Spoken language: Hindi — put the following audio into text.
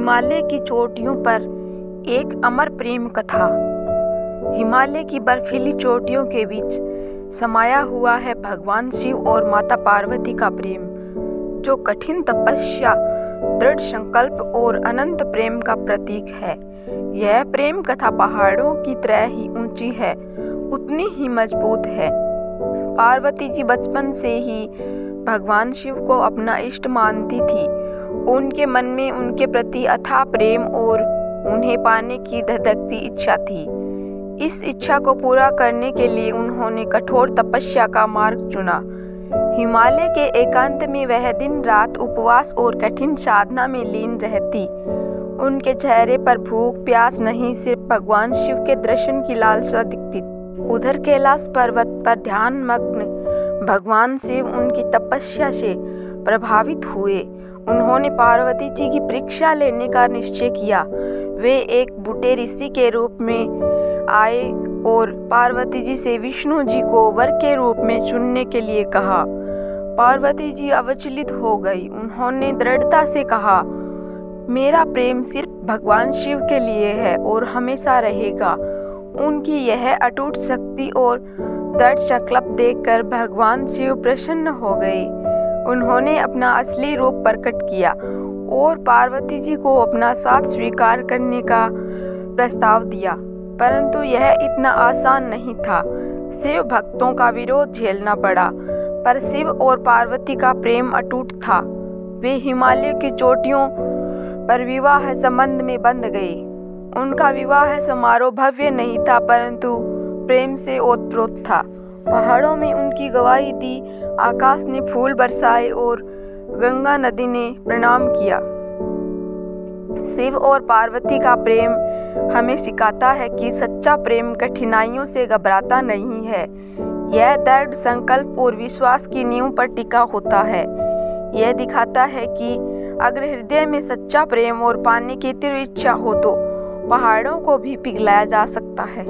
हिमालय की चोटियों पर एक अमर प्रेम कथा। हिमालय की बर्फीली चोटियों के बीच समाया हुआ है भगवान शिव और माता पार्वती का प्रेम, जो कठिन तपस्या, दृढ़ संकल्प और अनंत प्रेम का प्रतीक है। यह प्रेम कथा पहाड़ों की तरह ही ऊंची है, उतनी ही मजबूत है। पार्वती जी बचपन से ही भगवान शिव को अपना इष्ट मानती थी। उनके मन में उनके प्रति अथाह प्रेम और उन्हें पाने की धधकती इच्छा थी। इस इच्छा को पूरा करने के लिए उन्होंने कठोर तपस्या का मार्ग चुना। हिमालय के एकांत में वह दिन रात उपवास और कठिन साधना में लीन रहती। उनके चेहरे पर भूख प्यास नहीं, सिर्फ भगवान शिव के दर्शन की लालसा दिखती। उधर कैलाश पर्वत पर ध्यान मग्न भगवान शिव उनकी तपस्या से प्रभावित हुए। उन्होंने पार्वती जी की परीक्षा लेने का निश्चय किया। वे एक बूढ़े ऋषि के रूप में आए और पार्वती जी से विष्णु जी को वर के रूप में चुनने के लिए कहा। पार्वती जी अविचलित हो गई। उन्होंने दृढ़ता से कहा, मेरा प्रेम सिर्फ भगवान शिव के लिए है और हमेशा रहेगा। उनकी यह अटूट शक्ति और दृढ़ संकल्प देखकर भगवान शिव प्रसन्न हो गए। उन्होंने अपना असली रूप प्रकट किया और पार्वती जी को अपना साथ स्वीकार करने का प्रस्ताव दिया, परंतु यह इतना आसान नहीं था। शिव भक्तों का विरोध झेलना पड़ा, पर शिव और पार्वती का प्रेम अटूट था। वे हिमालय की चोटियों पर विवाह संबंध में बंध गए। उनका विवाह समारोह भव्य नहीं था, परंतु प्रेम से ओतप्रोत था। पहाड़ों में उनकी गवाही दी, आकाश ने फूल बरसाए और गंगा नदी ने प्रणाम किया। शिव और पार्वती का प्रेम हमें सिखाता है कि सच्चा प्रेम कठिनाइयों से घबराता नहीं है। यह दृढ़ संकल्प और विश्वास की नींव पर टिका होता है। यह दिखाता है कि अगर हृदय में सच्चा प्रेम और पाने की तीव्र इच्छा हो तो पहाड़ों को भी पिघलाया जा सकता है।